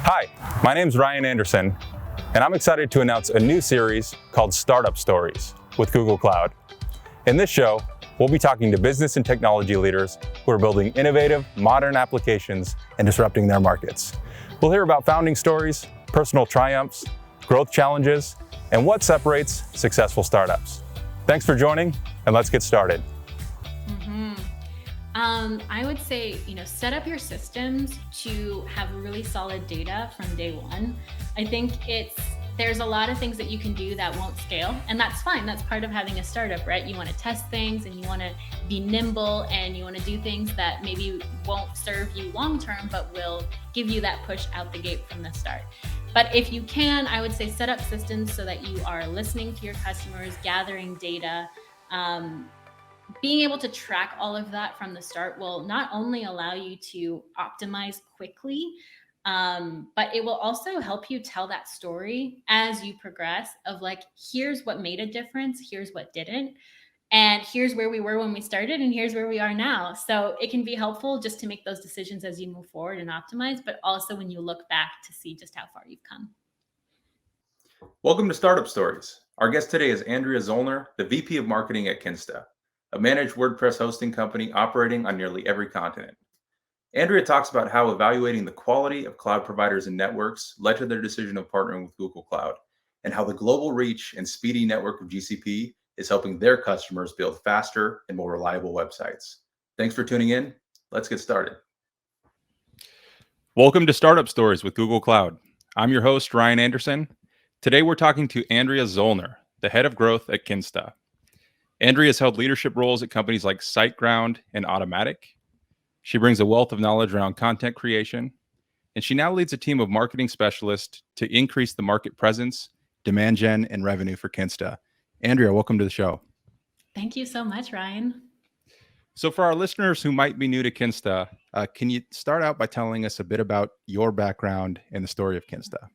Hi, my name is Ryan Anderson, and I'm excited to announce a new series called Startup Stories with Google Cloud. In this show, we'll be talking to business and technology leaders who are building innovative, modern applications and disrupting their markets. We'll hear about founding stories, personal triumphs, growth challenges, and what separates successful startups. Thanks for joining, and let's get started. I would say, set up your systems to have really solid data from day one. I think there's a lot of things that you can do that won't scale, and that's fine. That's part of having a startup, right? You want to test things and you want to be nimble and you want to do things that maybe won't serve you long term, but will give you that push out the gate from the start. But if you can, I would say set up systems so that you are listening to your customers, gathering data. Being able to track all of that from the start will not only allow you to optimize quickly, but it will also help you tell that story as you progress of like, here's what made a difference, here's what didn't, and here's where we were when we started, and here's where we are now. So it can be helpful just to make those decisions as you move forward and optimize, but also when you look back to see just how far you've come. Welcome to Startup Stories. Our guest today is Andrea Zoellner, the VP of Marketing at Kinsta, a managed WordPress hosting company operating on nearly every continent. Andrea talks about how evaluating the quality of cloud providers and networks led to their decision of partnering with Google Cloud, and how the global reach and speedy network of GCP is helping their customers build faster and more reliable websites. Thanks for tuning in. Let's get started. Welcome to Startup Stories with Google Cloud. I'm your host, Ryan Anderson. Today, we're talking to Andrea Zoellner, the head of growth at Kinsta. Andrea has held leadership roles at companies like SiteGround and Automatic. She brings a wealth of knowledge around content creation, and she now leads a team of marketing specialists to increase the market presence, demand gen, and revenue for Kinsta. Andrea, welcome to the show. Thank you so much, Ryan. So for our listeners who might be new to Kinsta, can you start out by telling us a bit about your background and the story of Kinsta?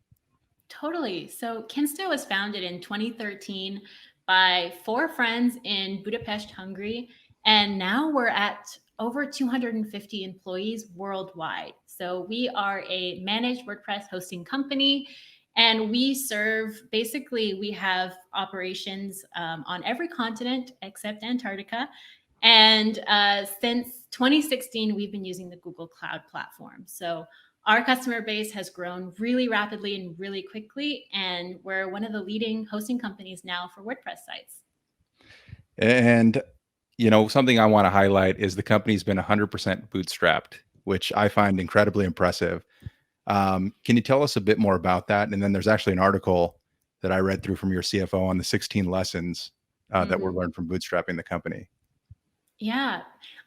Totally. So Kinsta was founded in 2013 by four friends in Budapest, Hungary, and now we're at over 250 employees worldwide. So we are a managed WordPress hosting company, and we have operations on every continent except Antarctica. And since 2016, we've been using the Google Cloud platform. So our customer base has grown really rapidly and really quickly, and we're one of the leading hosting companies now for WordPress sites. And, something I want to highlight is the company's been 100% bootstrapped, which I find incredibly impressive. Can you tell us a bit more about that? And then there's actually an article that I read through from your CFO on the 16 lessons that were learned from bootstrapping the company. Yeah,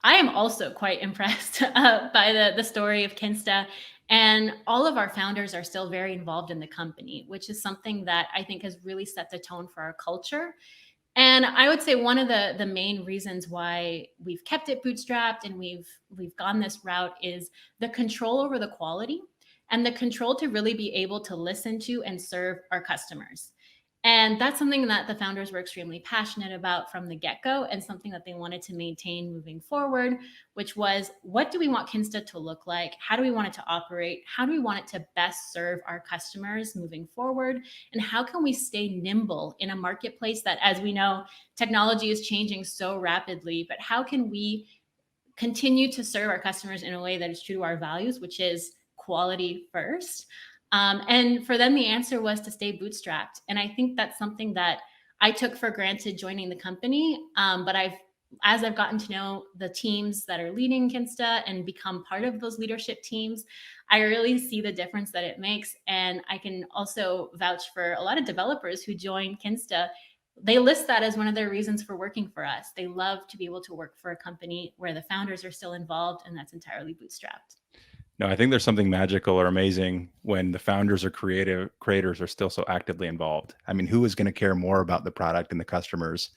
I am also quite impressed by the story of Kinsta. And all of our founders are still very involved in the company, which is something that I think has really set the tone for our culture. And I would say one of the main reasons why we've kept it bootstrapped and we've gone this route is the control over the quality and the control to really be able to listen to and serve our customers. And that's something that the founders were extremely passionate about from the get-go, and something that they wanted to maintain moving forward, which was, what do we want Kinsta to look like? How do we want it to operate? How do we want it to best serve our customers moving forward? And how can we stay nimble in a marketplace that, as we know, technology is changing so rapidly, but how can we continue to serve our customers in a way that is true to our values, which is quality first? And for them, the answer was to stay bootstrapped. And I think that's something that I took for granted joining the company. But as I've gotten to know the teams that are leading Kinsta and become part of those leadership teams, I really see the difference that it makes. And I can also vouch for a lot of developers who join Kinsta. They list that as one of their reasons for working for us. They love to be able to work for a company where the founders are still involved and that's entirely bootstrapped. No, I think there's something magical or amazing when the founders or creators are still so actively involved. I mean, who is going to care more about the product and the customers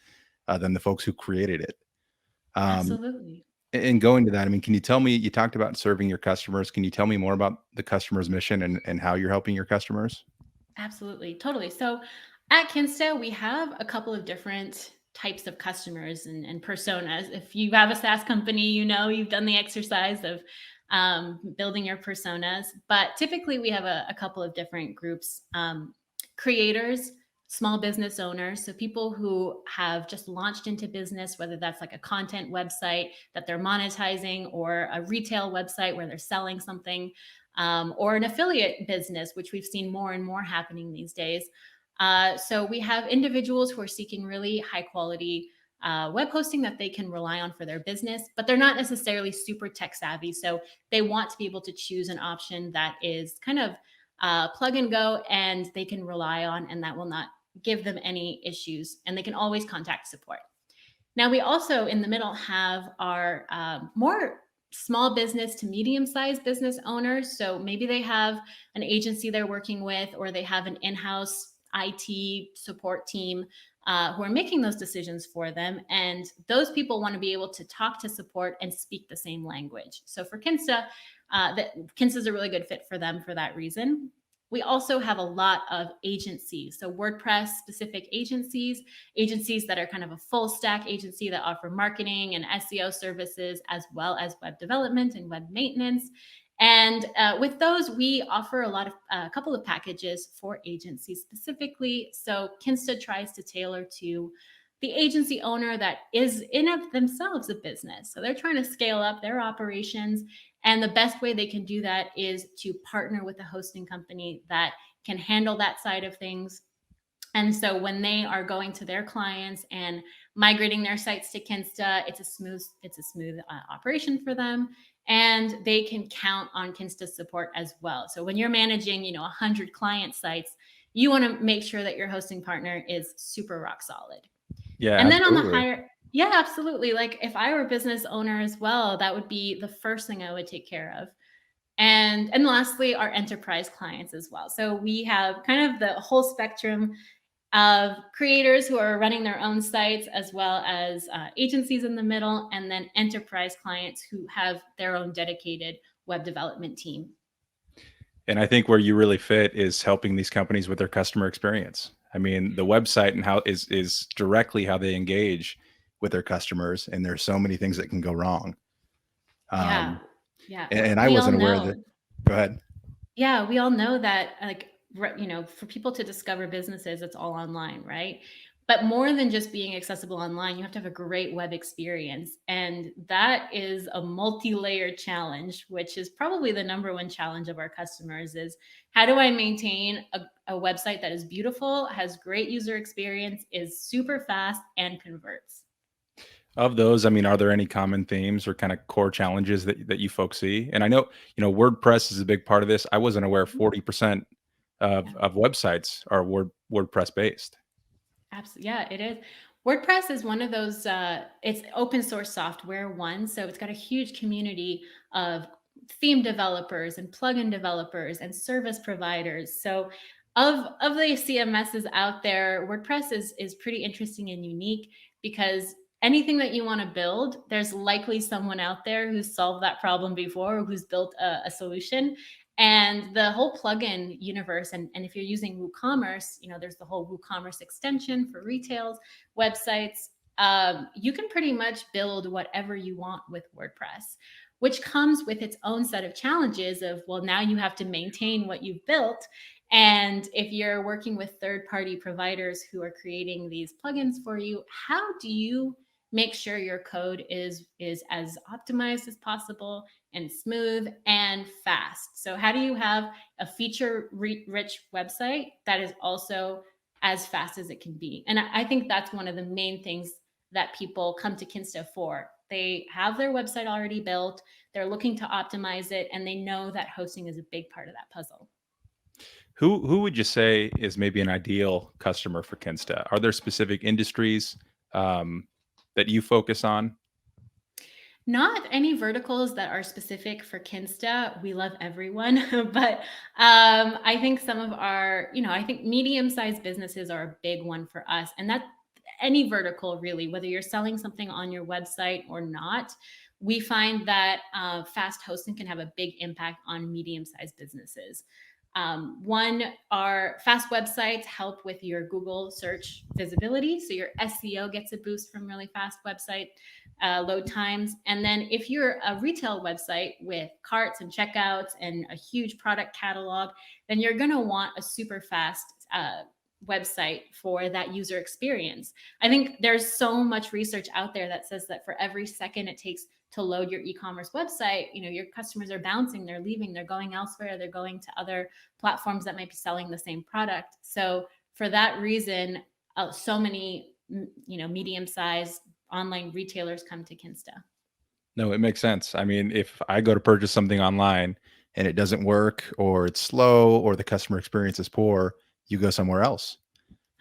than the folks who created it? Absolutely. And going to that, I mean, can you tell me, you talked about serving your customers. Can you tell me more about the customer's mission and how you're helping your customers? Absolutely. Totally. So at Kinsta, we have a couple of different types of customers and personas. If you have a SaaS company, you've done the exercise of building your personas. But typically we have a couple of different groups, creators, small business owners. So people who have just launched into business, whether that's like a content website that they're monetizing, or a retail website where they're selling something, or an affiliate business, which we've seen more and more happening these days. So we have individuals who are seeking really high quality web hosting that they can rely on for their business, but they're not necessarily super tech savvy. So they want to be able to choose an option that is kind of plug and go and they can rely on, and that will not give them any issues, and they can always contact support. Now, we also in the middle have our more small business to medium-sized business owners. So maybe they have an agency they're working with, or they have an in-house IT support team who are making those decisions for them. And those people want to be able to talk to support and speak the same language. So for Kinsta, Kinsta is a really good fit for them for that reason. We also have a lot of agencies. So WordPress specific agencies that are kind of a full stack agency that offer marketing and SEO services, as well as web development and web maintenance. And with those, we offer a couple of packages for agencies specifically. So Kinsta tries to tailor to the agency owner that is in of themselves a business. So they're trying to scale up their operations. And the best way they can do that is to partner with a hosting company that can handle that side of things. And so when they are going to their clients and migrating their sites to Kinsta, it's a smooth operation for them, and they can count on Kinsta support as well. So when you're managing, 100 client sites, you want to make sure that your hosting partner is super rock solid. Yeah, And then absolutely. on the higher, yeah, absolutely. Like if I were a business owner as well, that would be the first thing I would take care of. And lastly, our enterprise clients as well. So we have kind of the whole spectrum of creators who are running their own sites, as well as agencies in the middle, and then enterprise clients who have their own dedicated web development team. And I think where you really fit is helping these companies with their customer experience. I mean, the website and how is directly how they engage with their customers, and there's so many things that can go wrong. Yeah. And I We all wasn't aware know. that. Go ahead. Yeah, we all know that, like, for people to discover businesses, it's all online, right? But more than just being accessible online, you have to have a great web experience. And that is a multi-layered challenge, which is probably the number one challenge of our customers is how do I maintain a website that is beautiful, has great user experience, is super fast, and converts? Of those, I mean, are there any common themes or kind of core challenges that you folks see? And I know, WordPress is a big part of this. I wasn't aware 40% Yeah. of websites are WordPress based. Absolutely. Yeah, it is. WordPress is one of those, it's open source software, one. So it's got a huge community of theme developers and plugin developers and service providers. So of the CMSs out there, WordPress is pretty interesting and unique because anything that you want to build, there's likely someone out there who's solved that problem before or who's built a solution. And the whole plugin universe, and if you're using WooCommerce, there's the whole WooCommerce extension for retails, websites. You can pretty much build whatever you want with WordPress, which comes with its own set of challenges of, well, now you have to maintain what you've built. And if you're working with third-party providers who are creating these plugins for you, how do you make sure your code is as optimized as possible and smooth and fast? So how do you have a feature rich website that is also as fast as it can be? And I think that's one of the main things that people come to Kinsta for. They have their website already built, they're looking to optimize it, and they know that hosting is a big part of that puzzle. Who would you say is maybe an ideal customer for Kinsta? Are there specific industries that you focus on? Not any verticals that are specific for Kinsta. We love everyone, but I think some of our, I think medium-sized businesses are a big one for us, and that any vertical really, whether you're selling something on your website or not, we find that fast hosting can have a big impact on medium-sized businesses. One, our fast websites help with your Google search visibility. So your SEO gets a boost from really fast website. load times. And then if you're a retail website with carts and checkouts and a huge product catalog, then you're going to want a super fast website for that user experience. I think there's so much research out there that says that for every second it takes to load your e-commerce website, your customers are bouncing, they're leaving, they're going elsewhere, they're going to other platforms that might be selling the same product. So for that reason, so many medium-sized online retailers come to Kinsta. No, it makes sense. I mean, if I go to purchase something online and it doesn't work, or it's slow, or the customer experience is poor, you go somewhere else.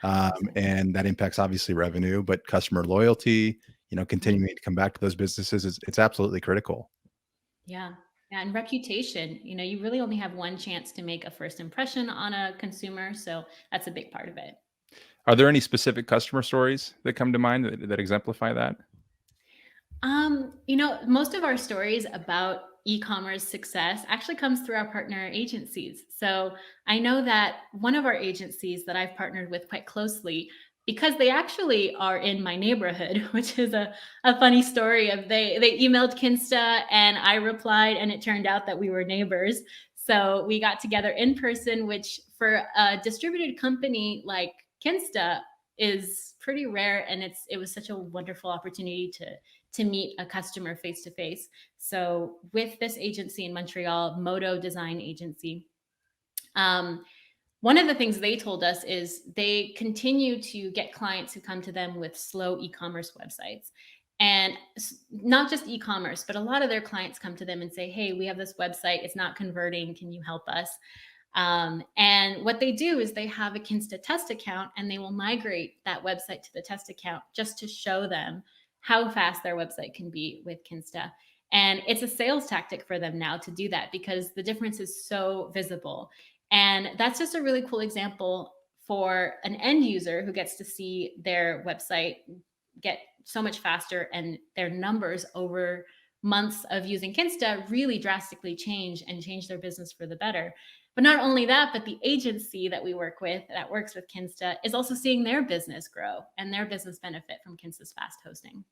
And that impacts obviously revenue, but customer loyalty, continuing to come back to those businesses it's absolutely critical. Yeah. Yeah. And reputation, you really only have one chance to make a first impression on a consumer. So that's a big part of it. Are there any specific customer stories that come to mind that exemplify that? Most of our stories about e-commerce success actually comes through our partner agencies. So I know that one of our agencies that I've partnered with quite closely, because they actually are in my neighborhood, which is a funny story of they emailed Kinsta and I replied, and it turned out that we were neighbors. So we got together in person, which for a distributed company like Kinsta is pretty rare. And it was such a wonderful opportunity to meet a customer face to face. So with this agency in Montreal, Moto Design Agency, one of the things they told us is they continue to get clients who come to them with slow e-commerce websites. And not just e-commerce, but a lot of their clients come to them and say, hey, we have this website, it's not converting, can you help us? And what they do is they have a Kinsta test account, and they will migrate that website to the test account just to show them how fast their website can be with Kinsta. And it's a sales tactic for them now to do that because the difference is so visible. And that's just a really cool example for an end user who gets to see their website get so much faster and their numbers over months of using Kinsta really drastically change their business for the better. But not only that, but the agency that we work with that works with Kinsta is also seeing their business grow and their business benefit from Kinsta's fast hosting.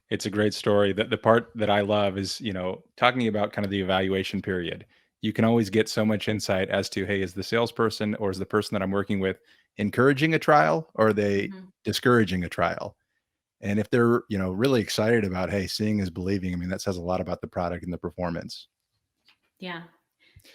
It's a great story. The part that I love is, talking about kind of the evaluation period. You can always get so much insight as to, hey, is the salesperson or is the person that I'm working with encouraging a trial, or are they discouraging a trial? And if they're, really excited about, hey, seeing is believing, I mean, that says a lot about the product and the performance. Yeah.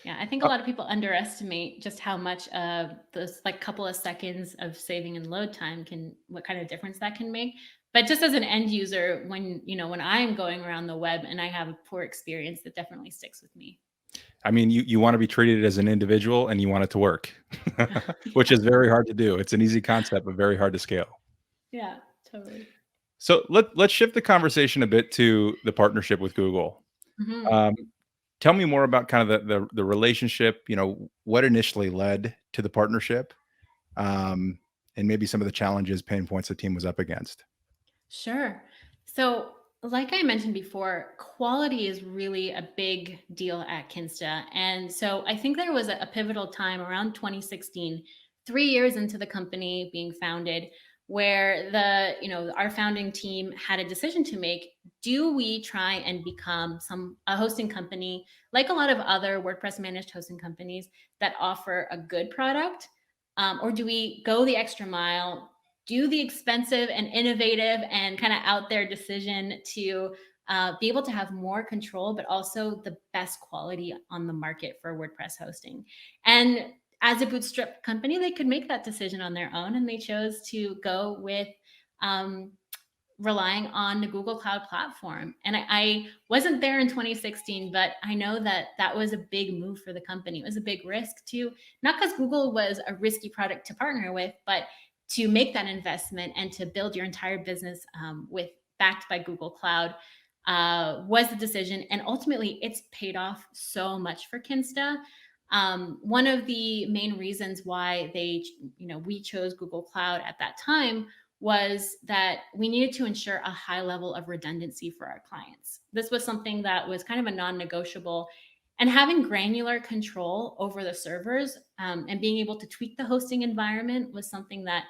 Yeah. I think a lot of people underestimate just how much of those couple of seconds of saving in load time what kind of difference that can make. But just as an end user, when I'm going around the web and I have a poor experience, that definitely sticks with me. I mean, you want to be treated as an individual and you want it to work, which is very hard to do. It's an easy concept, but very hard to scale. Yeah, totally. So let's shift the conversation a bit to the partnership with Google. Mm-hmm. Tell me more about kind of the relationship, what initially led to the partnership, and maybe some of the challenges, pain points the team was up against. Sure. So, like I mentioned before, quality is really a big deal at Kinsta. And so I think there was a pivotal time around 2016, 3 years into the company being founded, where our founding team had a decision to make. Do we try and become a hosting company like a lot of other WordPress managed hosting companies that offer a good product? Or do we go the extra mile, do the expensive and innovative and kind of out there decision to be able to have more control, but also the best quality on the market for WordPress hosting? And as a bootstrap company, they could make that decision on their own, and they chose to go with relying on the Google Cloud platform. And I wasn't there in 2016, but I know that was a big move for the company. It was a big risk too, not because Google was a risky product to partner with, but to make that investment and to build your entire business backed by Google Cloud was the decision. And ultimately, it's paid off so much for Kinsta. One of the main reasons why we chose Google Cloud at that time was that we needed to ensure a high level of redundancy for our clients. This was something that was kind of a non-negotiable. And having granular control over the servers and being able to tweak the hosting environment was something that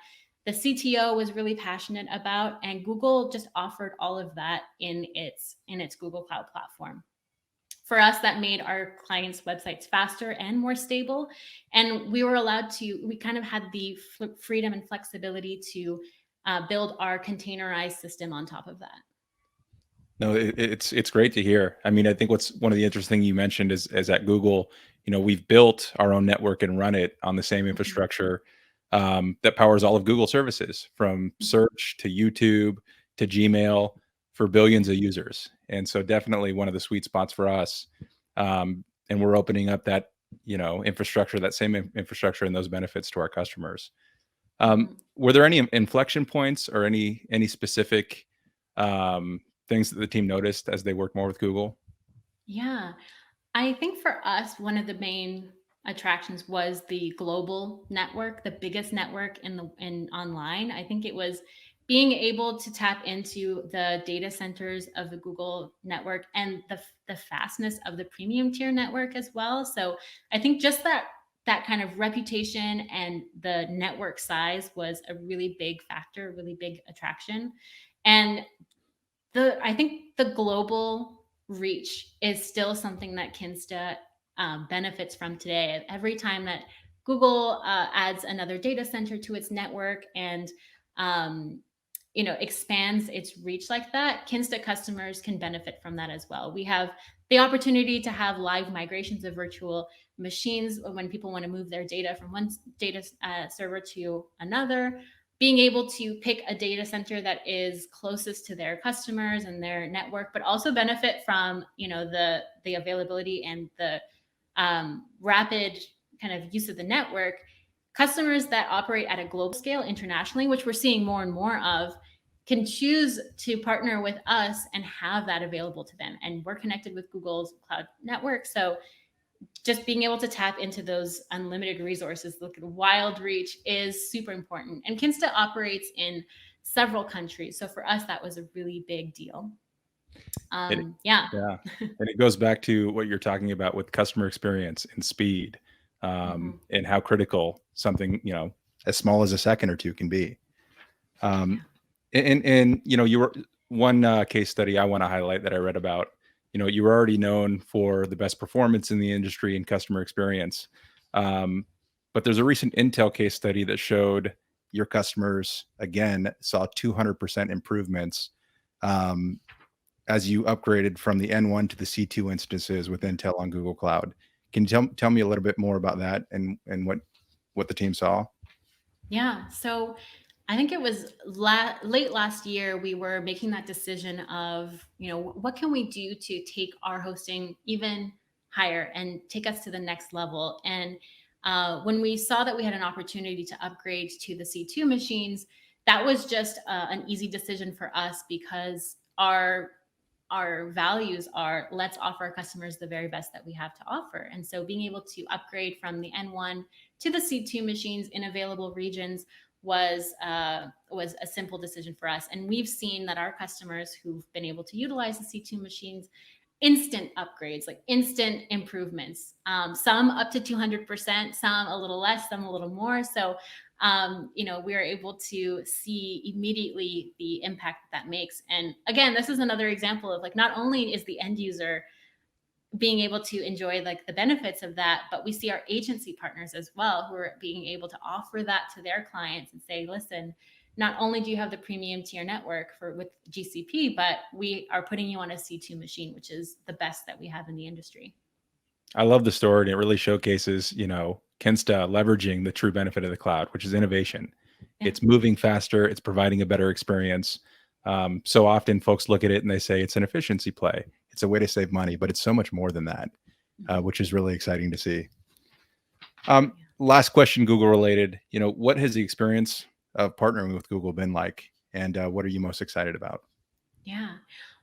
the CTO was really passionate about, and Google just offered all of that in its Google Cloud platform. For us, that made our clients' websites faster and more stable. And we kind of had the freedom and flexibility to build our containerized system on top of that. No, it's great to hear. I mean, I think what's one of the interesting you mentioned is at Google, we've built our own network and run it on the same infrastructure that powers all of Google services, from search to YouTube to Gmail, for billions of users. And so definitely one of the sweet spots for us. And we're opening up that, infrastructure, that same infrastructure and those benefits to our customers. Were there any inflection points or any specific things that the team noticed as they worked more with Google? Yeah, I think for us, one of the main attractions was the global network, the biggest network in online. I think it was being able to tap into the data centers of the Google network and the fastness of the premium tier network as well. So I think just that kind of reputation and the network size was a really big factor, really big attraction. And I think the global reach is still something that Kinsta benefits from today. Every time that Google adds another data center to its network and expands its reach like that, Kinsta customers can benefit from that as well. We have the opportunity to have live migrations of virtual machines when people want to move their data from one data server to another. Being able to pick a data center that is closest to their customers and their network, but also benefit from the availability and the rapid kind of use of the network. Customers that operate at a global scale internationally, which we're seeing more and more of, can choose to partner with us and have that available to them. And we're connected with Google's cloud network, so just being able to tap into those unlimited resources, look at wild reach, is super important. And Kinsta operates in several countries. So for us, that was a really big deal. Yeah. And it goes back to what you're talking about with customer experience and speed, and how critical something, as small as a second or two can be. And you were one case study I want to highlight that I read about. You were already known for the best performance in the industry and customer experience. But there's a recent Intel case study that showed your customers, again, saw 200% improvements as you upgraded from the N1 to the C2 instances with Intel on Google Cloud. Can you tell me a little bit more about that and what the team saw? Yeah. So I think it was late last year, we were making that decision of, what can we do to take our hosting even higher and take us to the next level. And when we saw that we had an opportunity to upgrade to the C2 machines, that was just an easy decision for us, because our values are, let's offer our customers the very best that we have to offer. And so being able to upgrade from the N1 to the C2 machines in available regions was a simple decision for us. And we've seen that our customers who've been able to utilize the C2 machines, instant upgrades, like instant improvements, some up to 200%, some a little less, some a little more. So we are able to see immediately the impact that makes. And again, this is another example of, like, not only is the end user being able to enjoy like the benefits of that, but we see our agency partners as well, who are being able to offer that to their clients and say, listen, not only do you have the premium tier network with GCP, but we are putting you on a C2 machine, which is the best that we have in the industry. I love the story, and it really showcases, Kinsta leveraging the true benefit of the cloud, which is innovation. Yeah. It's moving faster. It's providing a better experience. So often folks look at it and they say it's an efficiency play. It's a way to save money, but it's so much more than that, which is really exciting to see. Last question, Google related. What has the experience of partnering with Google been like, and what are you most excited about? Yeah.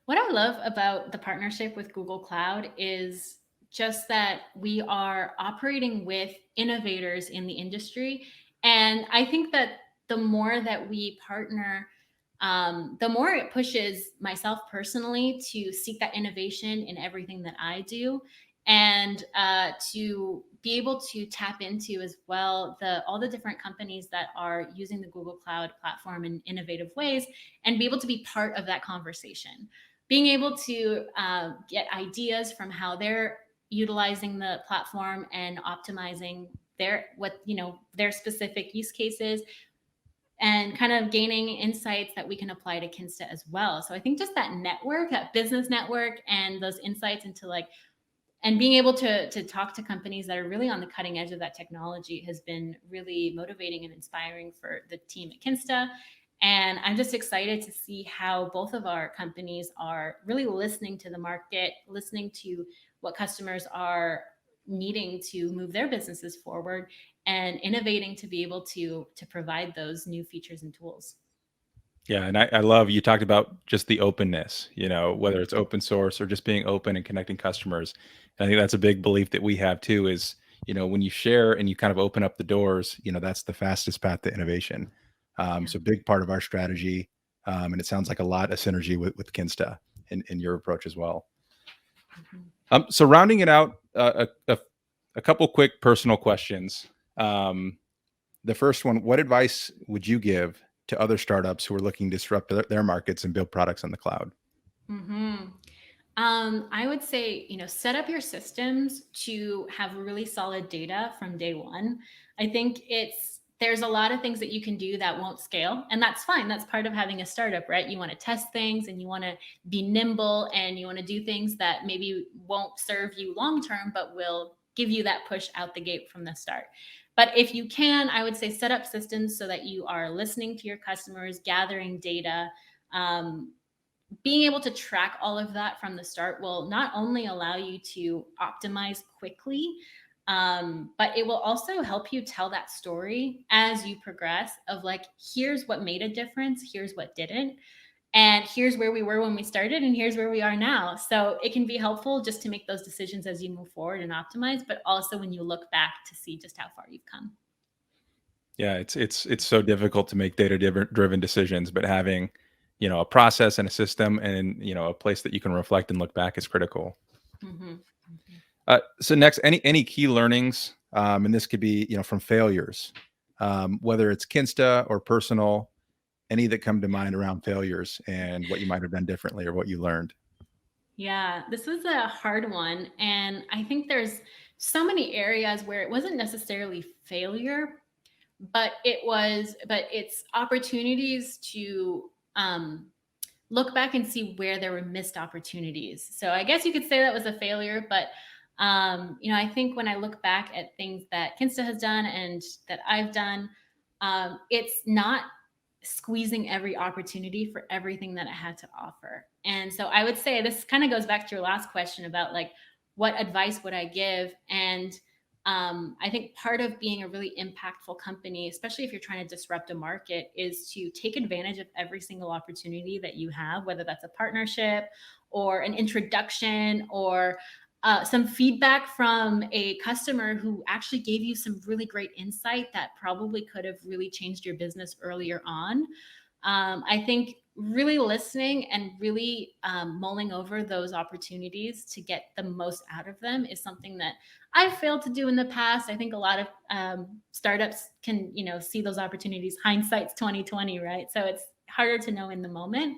What I love about the partnership with Google Cloud is just that we are operating with innovators in the industry. And I think that the more that we partner, the more it pushes myself personally to seek that innovation in everything that I do. and to be able to tap into as well all the different companies that are using the Google Cloud platform in innovative ways, and be able to be part of that conversation. Being able to get ideas from how they're utilizing the platform and optimizing their specific use cases, and kind of gaining insights that we can apply to Kinsta as well. So I think just that network, that business network, and those insights into and being able to talk to companies that are really on the cutting edge of that technology has been really motivating and inspiring for the team at Kinsta. And I'm just excited to see how both of our companies are really listening to the market, listening to what customers are needing to move their businesses forward, and innovating to be able to provide those new features and tools. Yeah, and I love you talked about just the openness, whether it's open source or just being open and connecting customers. And I think that's a big belief that we have too is, when you share and you kind of open up the doors, that's the fastest path to innovation. So big part of our strategy. And it sounds like a lot of synergy with Kinsta in your approach as well. So rounding it out, a couple quick personal questions. The first one, what advice would you give to other startups who are looking to disrupt their markets and build products on the cloud? I would say, set up your systems to have really solid data from day one. I think there's a lot of things that you can do that won't scale, and that's fine. That's part of having a startup, right? You want to test things, and you want to be nimble, and you want to do things that maybe won't serve you long term, but will give you that push out the gate from the start. But if you can, I would say set up systems so that you are listening to your customers, gathering data. Being able to track all of that from the start will not only allow you to optimize quickly, but it will also help you tell that story as you progress of here's what made a difference, here's what didn't, and here's where we were when we started, and here's where we are now. So it can be helpful just to make those decisions as you move forward and optimize, but also when you look back to see just how far you've come. Yeah, it's so difficult to make data-driven decisions, but having a process and a system and a place that you can reflect and look back is critical. So next, any key learnings, and this could be from failures, whether it's Kinsta or personal, any that come to mind around failures and what you might have done differently or what you learned. Yeah, this was a hard one, and I think there's so many areas where it wasn't necessarily failure, but it's opportunities to look back and see where there were missed opportunities. So I guess you could say that was a failure, but I think when I look back at things that Kinsta has done and that I've done, it's not squeezing every opportunity for everything that it had to offer. And so I would say this kind of goes back to your last question about what advice would I give? And I think part of being a really impactful company, especially if you're trying to disrupt a market, is to take advantage of every single opportunity that you have, whether that's a partnership or an introduction or some feedback from a customer who actually gave you some really great insight that probably could have really changed your business earlier on. I think really listening and really mulling over those opportunities to get the most out of them is something that I've failed to do in the past. I think a lot of startups can, see those opportunities. Hindsight's 2020, right? So it's harder to know in the moment.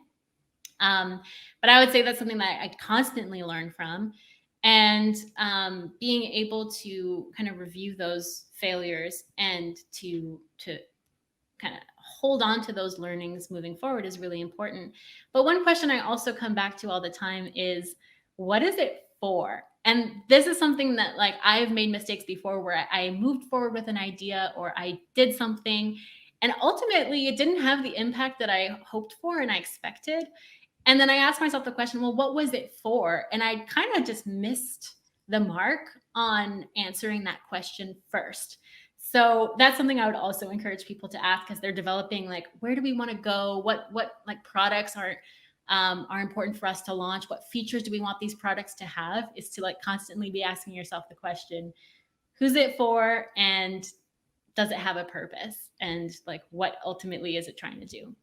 But I would say that's something that I constantly learn from. And being able to kind of review those failures and to kind of hold on to those learnings moving forward is really important. But one question I also come back to all the time is, what is it for? And this is something that I've made mistakes before where I moved forward with an idea or I did something and ultimately it didn't have the impact that I hoped for and I expected. And then I asked myself the question, well, what was it for? And I kind of just missed the mark on answering that question first. So that's something I would also encourage people to ask as they're developing, where do we want to go? What products are important for us to launch? What features do we want these products to have? Is to constantly be asking yourself the question, who's it for? And does it have a purpose? And what ultimately is it trying to do?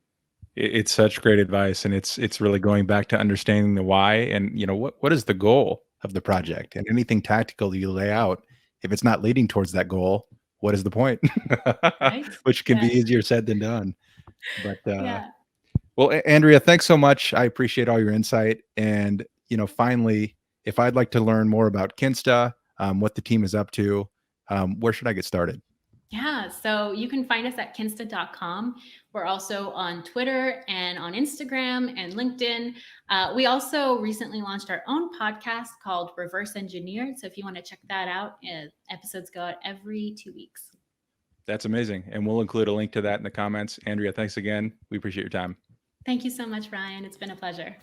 It's such great advice, and it's really going back to understanding the why and what is the goal. of the project. And anything tactical you lay out, if it's not leading towards that goal, what is the point? Right? Which can be Yeah. easier said than done. But Yeah. well, Andrea, thanks so much. I appreciate all your insight. And finally, if I'd like to learn more about Kinsta, what the team is up to, where should I get started? Yeah, so you can find us at kinsta.com. We're also on Twitter and on Instagram and LinkedIn. We also recently launched our own podcast called Reverse Engineered. So if you want to check that out, episodes go out every 2 weeks. That's amazing. And we'll include a link to that in the comments. Andrea, thanks again. We appreciate your time. Thank you so much, Ryan. It's been a pleasure.